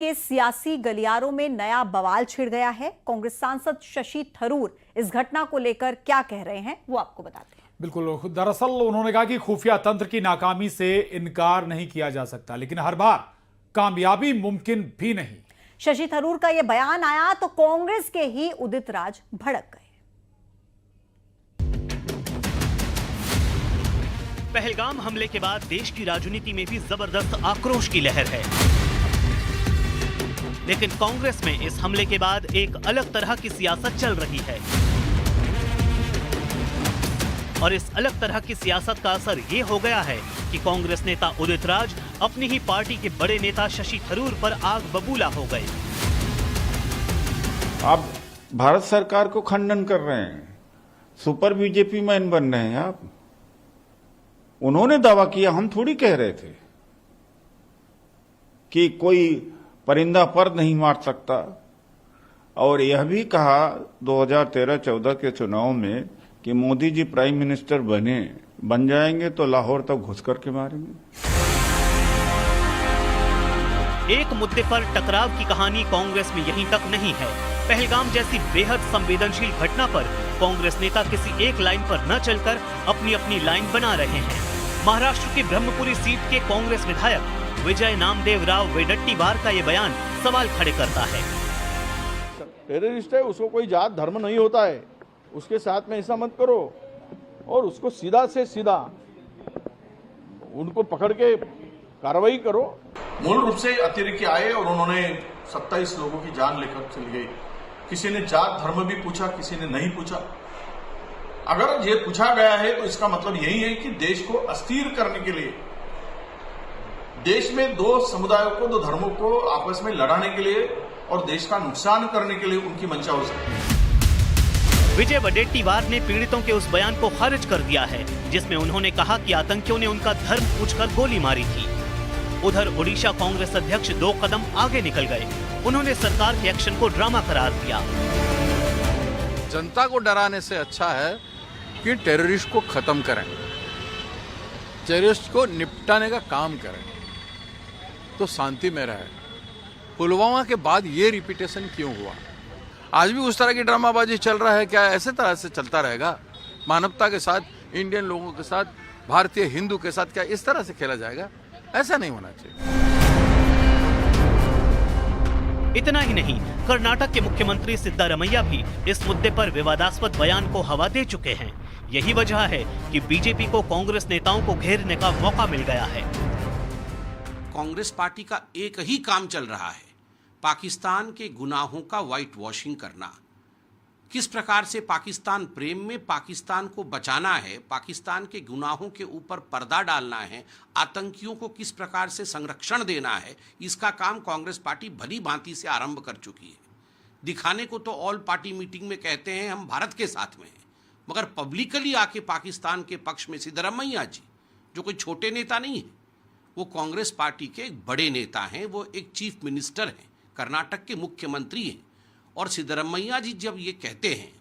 के सियासी गलियारों में नया बवाल छिड़ गया है। कांग्रेस सांसद शशि थरूर इस घटना को लेकर क्या कह रहे हैं वो आपको बताते हैं। बिल्कुल, दरअसल उन्होंने कहा कि खुफिया तंत्र की नाकामी से इनकार नहीं किया जा सकता, लेकिन हर बार कामयाबी मुमकिन भी नहीं। शशि थरूर का यह बयान आया तो कांग्रेस के ही उदित राज भड़क गए। पहलगाम हमले के बाद देश की राजनीति में भी जबरदस्त आक्रोश की लहर है, लेकिन कांग्रेस में इस हमले के बाद एक अलग तरह की सियासत चल रही है। और इस अलग तरह की सियासत का असर ये हो गया है कि कांग्रेस नेता उदित राज अपनी ही पार्टी के बड़े नेता शशि थरूर पर आग बबूला हो गए। आप भारत सरकार को खंडन कर रहे हैं, सुपर बीजेपी मैन बन रहे हैं आप। उन्होंने दावा किया, हम थोड़ी कह रहे थे कि कोई परिंदा पर नहीं मार सकता। और यह भी कहा 2013-14 के चुनाव में कि मोदी जी प्राइम मिनिस्टर बन जाएंगे तो लाहौर तक घुस करके मारेंगे। एक मुद्दे पर टकराव की कहानी कांग्रेस में यहीं तक नहीं है। पहलगाम जैसी बेहद संवेदनशील घटना पर कांग्रेस नेता किसी एक लाइन पर न चलकर अपनी अपनी लाइन बना रहे हैं। महाराष्ट्र की ब्रह्मपुरी सीट के कांग्रेस विधायक विजय नामदेव राव वेडट्टीवार का ये बयान सवाल खड़े करता है। टेररिस्ट है, उसको कोई जात धर्म नहीं होता है, उसके साथ में ऐसा मत करो और उसको सीधा से सीधा उनको पकड़ के कार्रवाई करो। मूल रूप से अतिरेकी आए और उन्होंने 27 लोगों की जान लेकर चली गई। किसी ने जात धर्म भी पूछा, किसी ने नहीं पूछा। अगर ये पूछा गया है तो इसका मतलब यही है कि देश को अस्थिर करने के लिए, देश में दो समुदायों को, दो धर्मों को आपस में लड़ाने के लिए और देश का नुकसान करने के लिए उनकी मंशा हो सकती है। विजय वडेट्टीवार ने पीड़ितों के उस बयान को खारिज कर दिया है जिसमें उन्होंने कहा कि आतंकियों ने उनका धर्म पूछकर गोली मारी थी। उधर ओडिशा कांग्रेस अध्यक्ष 2 कदम आगे निकल गए। उन्होंने सरकार के एक्शन को ड्रामा करार दिया। जनता को डराने से अच्छा है कि टेररिस्ट को खत्म करें, टेररिस्ट को निपटाने का काम करें तो शांति में रहे। पुलवामा के बाद ये रिपीटेशन क्यों हुआ? आज भी उस तरह की ड्रामाबाजी चल रहा है क्या? ऐसे तरह से चलता रहेगा? मानवता के साथ, इंडियन लोगों के साथ, भारतीय हिंदू के साथ क्या इस तरह से खेला जाएगा? ऐसा नहीं होना चाहिए। इतना ही नहीं, कर्नाटक के मुख्यमंत्री सिद्धारमैया भी इस मुद्दे पर विवादास्पद बयान को हवा दे चुके हैं। यही वजह है कि बीजेपी को कांग्रेस नेताओं को घेरने का मौका मिल गया है। कांग्रेस पार्टी का एक ही काम चल रहा है, पाकिस्तान के गुनाहों का व्हाइट वॉशिंग करना। किस प्रकार से पाकिस्तान प्रेम में पाकिस्तान को बचाना है, पाकिस्तान के गुनाहों के ऊपर पर्दा डालना है, आतंकियों को किस प्रकार से संरक्षण देना है, इसका काम कांग्रेस पार्टी भली भांति से आरंभ कर चुकी है। दिखाने को तो ऑल पार्टी मीटिंग में कहते हैं हम भारत के साथ में हैं, मगर पब्लिकली आके पाकिस्तान के पक्ष में सिद्धरमैया जी, जो कोई छोटे नेता नहीं है, वो कांग्रेस पार्टी के एक बड़े नेता हैं, वो एक चीफ मिनिस्टर हैं, कर्नाटक के मुख्यमंत्री हैं। और सिद्धरमैया जी जब ये कहते हैं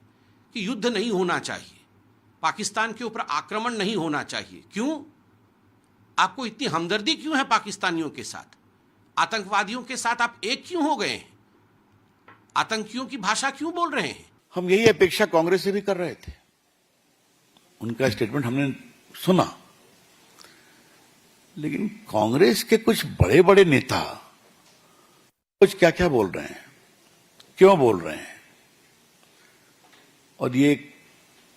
कि युद्ध नहीं होना चाहिए, पाकिस्तान के ऊपर आक्रमण नहीं होना चाहिए, क्यों? आपको इतनी हमदर्दी क्यों है पाकिस्तानियों के साथ? आतंकवादियों के साथ आप एक क्यों हो गए हैं? आतंकियों की भाषा क्यों बोल रहे हैं? हम यही अपेक्षा कांग्रेस से भी कर रहे थे। उनका स्टेटमेंट हमने सुना, लेकिन कांग्रेस के कुछ बड़े बड़े नेता कुछ क्या क्या बोल रहे हैं, क्यों बोल रहे हैं, और ये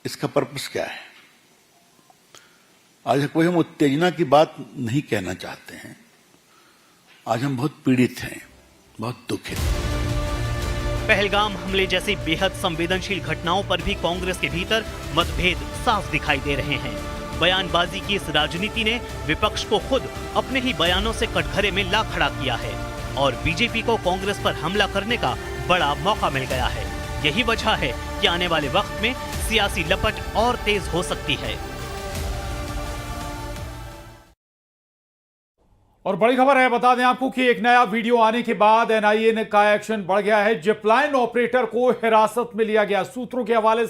इसका पर्पस क्या है? आज कोई हम उत्तेजना की बात नहीं कहना चाहते हैं। आज हम बहुत पीड़ित हैं, बहुत दुखित। पहलगाम हमले जैसी बेहद संवेदनशील घटनाओं पर भी कांग्रेस के भीतर मतभेद साफ दिखाई दे रहे हैं। बयानबाजी की इस राजनीति ने विपक्ष को खुद अपने ही बयानों से कटघरे में ला खड़ा किया है और बीजेपी को कांग्रेस पर हमला करने का बड़ा मौका मिल गया है। यही वजह है कि आने वाले वक्त में सियासी लपट और तेज हो सकती है। और बड़ी खबर है, बता दें आपको कि एक नया वीडियो आने के बाद एनआईए का एक्शन बढ़ गया है। जिपलाइन ऑपरेटर को हिरासत में लिया गया। सूत्रों के हवाले से